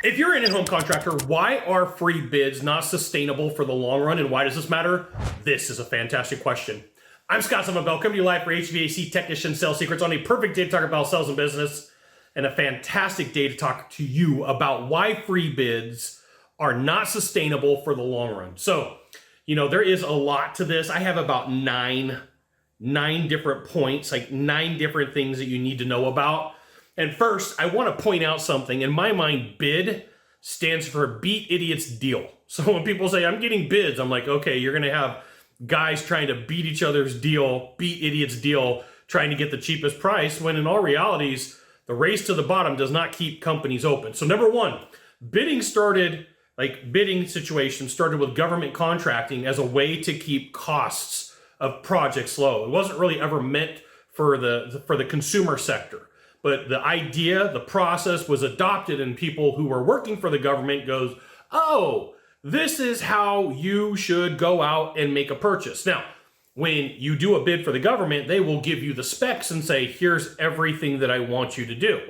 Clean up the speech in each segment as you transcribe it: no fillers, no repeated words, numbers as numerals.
If you're an in-home contractor, why are free bids not sustainable for the long run, and why does this matter? This is a fantastic question. I'm Scott Summerville, coming to you live for HVAC Technician Sales Secrets on a perfect day to talk about sales and business, and a fantastic day to talk to you about why free bids are not sustainable for the long run. So, there is a lot to this. I have about nine different points, like 9 different things that you need to know about. And first, I want to point out something. In my mind, bid stands for beat idiot's deal. So when people say, I'm getting bids, I'm like, okay, you're going to have guys trying to beat each other's deal, beat idiot's deal, trying to get the cheapest price, when in all realities, the race to the bottom does not keep companies open. So number one, bidding situation started with government contracting as a way to keep costs of projects low. It wasn't really ever meant for the consumer sector. But the idea, the process was adopted, and people who were working for the government goes, oh, this is how you should go out and make a purchase. Now, when you do a bid for the government, they will give you the specs and say, here's everything that I want you to do.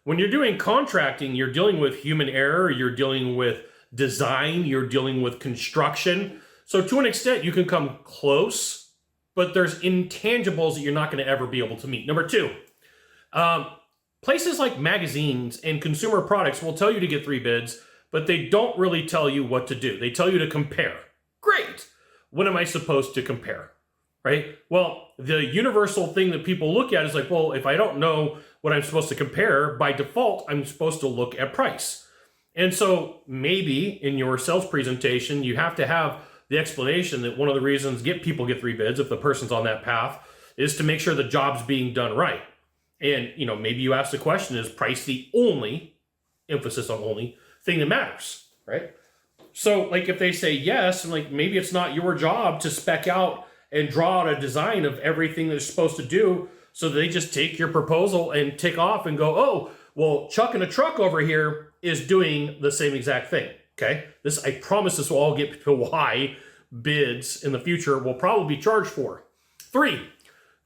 When you're doing contracting, you're dealing with human error, you're dealing with design, you're dealing with construction. So to an extent, you can come close, but there's intangibles that you're not going to ever be able to meet. Number two, places like magazines and consumer products will tell you to get 3 bids, but they don't really tell you what to do. They tell you to compare. Great. What am I supposed to compare? Right? Well, the universal thing that people look at is like, well, if I don't know what I'm supposed to compare, by default, I'm supposed to look at price. And so maybe in your sales presentation, you have to have the explanation that one of the reasons people get 3 bids, if the person's on that path, is to make sure the job's being done right. And, maybe you ask the question, is price the only, emphasis on only, thing that matters, right? So, like, if they say yes, and like, maybe it's not your job to spec out and draw out a design of everything they're supposed to do, so they just take your proposal and tick off and go, oh, well, Chuck in a truck over here is doing the same exact thing, okay? I promise this will all get to why bids in the future will probably be charged for. 3,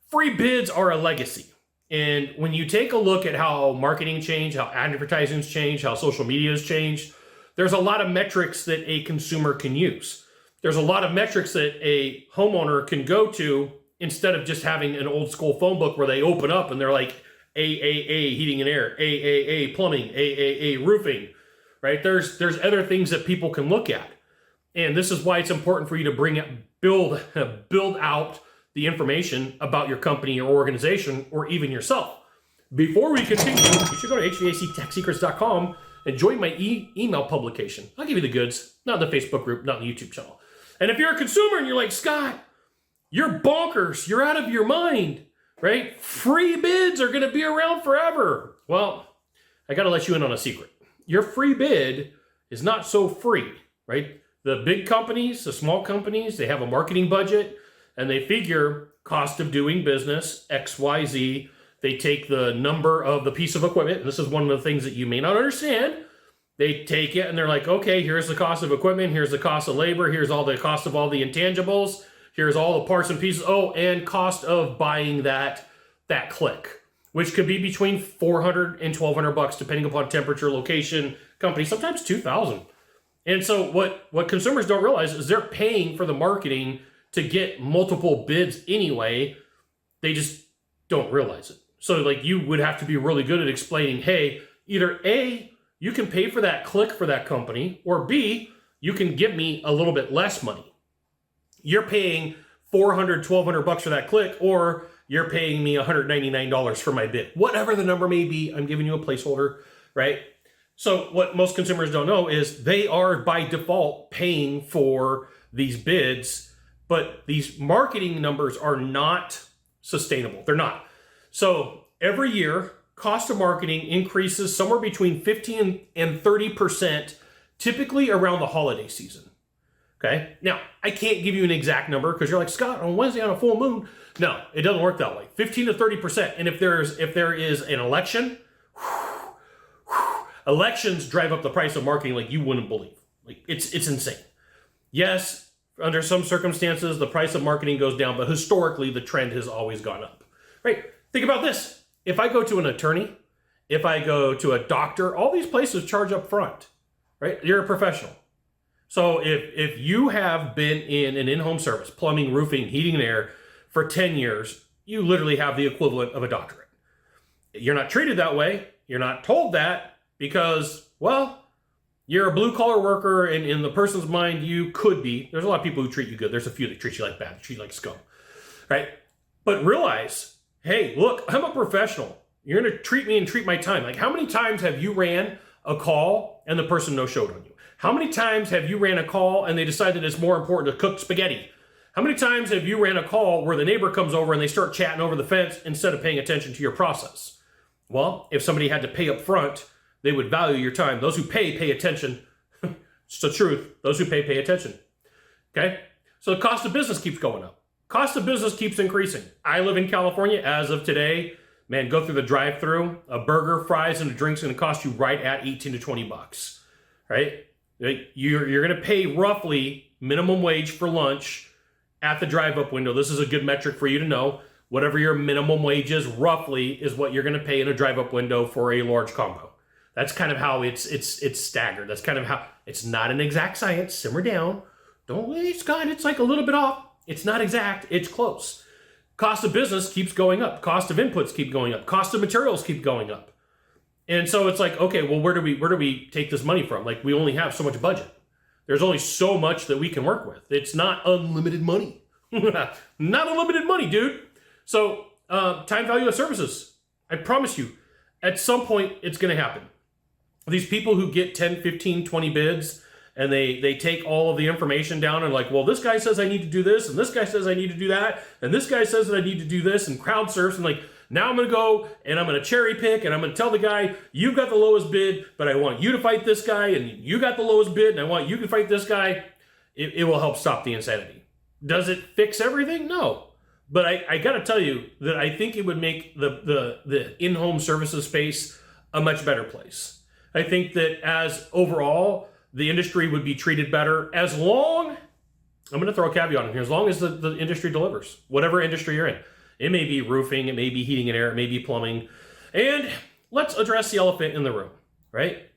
free bids are a legacy. And when you take a look at how marketing changed, how advertising's changed, how social media has changed, there's a lot of metrics that a consumer can use. There's a lot of metrics that a homeowner can go to instead of just having an old school phone book where they open up and they're like AAA heating and air, AAA plumbing, AAA roofing, right? There's other things that people can look at. And this is why it's important for you to build out the information about your company or organization, or even yourself. Before we continue, you should go to HVACTechSecrets.com and join my email publication. I'll give you the goods, not in the Facebook group, not in the YouTube channel. And if you're a consumer and you're like, Scott, you're bonkers, you're out of your mind, right? Free bids are gonna be around forever. Well, I gotta let you in on a secret. Your free bid is not so free, right? The big companies, the small companies, they have a marketing budget, and they figure cost of doing business, XYZ. They take the number of the piece of equipment, and this is one of the things that you may not understand. They take it and they're like, okay, here's the cost of equipment, here's the cost of labor, here's all the cost of all the intangibles, here's all the parts and pieces, and cost of buying that click, which could be between $400 and $1,200 depending upon temperature, location, company, sometimes $2,000. And so what consumers don't realize is they're paying for the marketing to get multiple bids anyway. They just don't realize it. So like, you would have to be really good at explaining, hey, either A, you can pay for that click for that company, or B, you can give me a little bit less money. You're paying $400, $1,200 for that click, or you're paying me $199 for my bid. Whatever the number may be, I'm giving you a placeholder, right? So what most consumers don't know is they are by default paying for these bids, but these marketing numbers are not sustainable. They're not. So every year, cost of marketing increases somewhere between 15 and 30%, typically around the holiday season. Okay. Now, I can't give you an exact number because you're like, Scott, on Wednesday on a full moon. No, it doesn't work that way. 15 to 30%. And if there is an election, elections drive up the price of marketing like you wouldn't believe. Like it's insane. Yes, under some circumstances, the price of marketing goes down, but historically, the trend has always gone up, right? Think about this. If I go to an attorney if I go to a doctor, all these places charge up front, right? You're a professional. So if you have been in an in-home service, plumbing, roofing, heating and air for 10 years, you literally have the equivalent of a doctorate. You're not treated that way. You're not told that because, well, you're a blue-collar worker, and in the person's mind, you could be. There's a lot of people who treat you good. There's a few that treat you like bad, treat you like scum, right? But realize, hey, look, I'm a professional. You're going to treat me and treat my time. Like, how many times have you ran a call and the person no-showed on you? How many times have you ran a call and they decided it's more important to cook spaghetti? How many times have you ran a call where the neighbor comes over and they start chatting over the fence instead of paying attention to your process? Well, if somebody had to pay up front, they would value your time. Those who pay attention. It's the truth. Those who pay attention. Okay? So the cost of business keeps going up. Cost of business keeps increasing. I live in California as of today. Man, go through the drive-thru. A burger, fries, and a drink's going to cost you right at 18 to 20 bucks. Right? You're going to pay roughly minimum wage for lunch at the drive-up window. This is a good metric for you to know. Whatever your minimum wage is, roughly, is what you're going to pay in a drive-up window for a large combo. That's kind of how it's staggered. That's kind of how, it's not an exact science. Simmer down. Don't wait, Scott. It's like a little bit off. It's not exact. It's close. Cost of business keeps going up. Cost of inputs keep going up. Cost of materials keep going up. And so it's like, okay, well, where do we take this money from? Like, we only have so much budget. There's only so much that we can work with. It's not unlimited money. Not unlimited money, dude. So time value of services. I promise you, at some point, it's going to happen. These people who get 10, 15, 20 bids, and they take all of the information down and like, well, this guy says I need to do this, and this guy says I need to do that, and this guy says that I need to do this, and crowdsource, and like, now I'm going to go, and I'm going to cherry pick, and I'm going to tell the guy, you've got the lowest bid, but I want you to fight this guy, and you got the lowest bid, and I want you to fight this guy. It will help stop the insanity. Does it fix everything? No. But I got to tell you that I think it would make the in-home services space a much better place. I think that as overall, the industry would be treated better as long, I'm going to throw a caveat in here, as long as the industry delivers, whatever industry you're in. It may be roofing, it may be heating and air, it may be plumbing. And let's address the elephant in the room, right?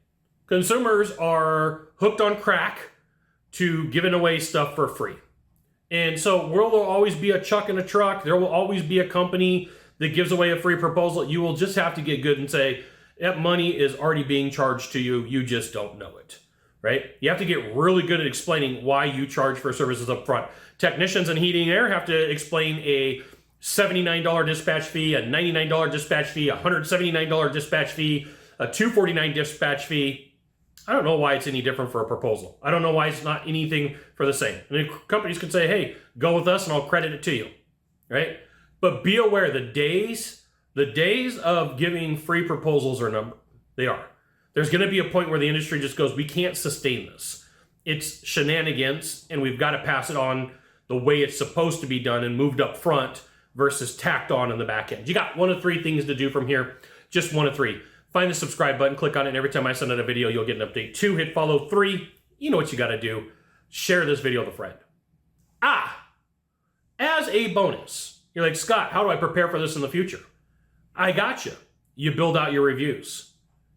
Consumers are hooked on crack to giving away stuff for free. And so there will always be a chuck in a truck. There will always be a company that gives away a free proposal. You will just have to get good and say, that money is already being charged to you. You just don't know it, right? You have to get really good at explaining why you charge for services up front. Technicians in heating and air have to explain a $79 dispatch fee, a $99 dispatch fee, a $179 dispatch fee, a $249 dispatch fee. I don't know why it's any different for a proposal. I don't know why it's not anything for the same. I mean, companies can say, hey, go with us and I'll credit it to you, right? But be aware, the days of giving free proposals are numbered. They are. There's going to be a point where the industry just goes, we can't sustain this. It's shenanigans, and we've got to pass it on the way it's supposed to be done and moved up front versus tacked on in the back end. You got one of three things to do from here. Just one of three. Find the subscribe button, click on it, and every time I send out a video, you'll get an update. 2, hit follow. 3, you know what you got to do. Share this video with a friend. As a bonus, you're like, Scott, how do I prepare for this in the future? I got you. You build out your reviews.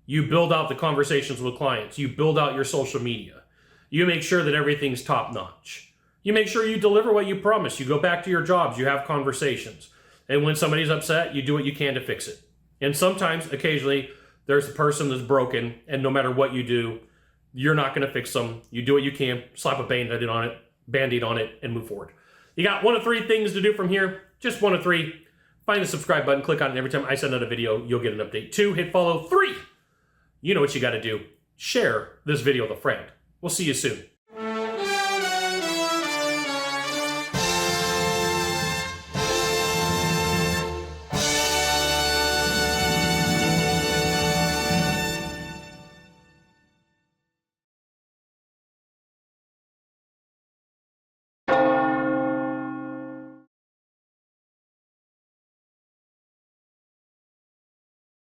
You build out the conversations with clients. You build out your social media. You make sure that everything's top notch. You make sure you deliver what you promise. You go back to your jobs. You have conversations. And when somebody's upset, you do what you can to fix it. And sometimes, occasionally, there's a person that's broken, and no matter what you do, you're not going to fix them. You do what you can, slap a Band-Aid on it, and move forward. You got one of three things to do from here. Just one of three. Find the subscribe button, click on it, and every time I send out a video, you'll get an update. 2, hit follow. 3, you know what you got to do. Share this video with a friend. We'll see you soon.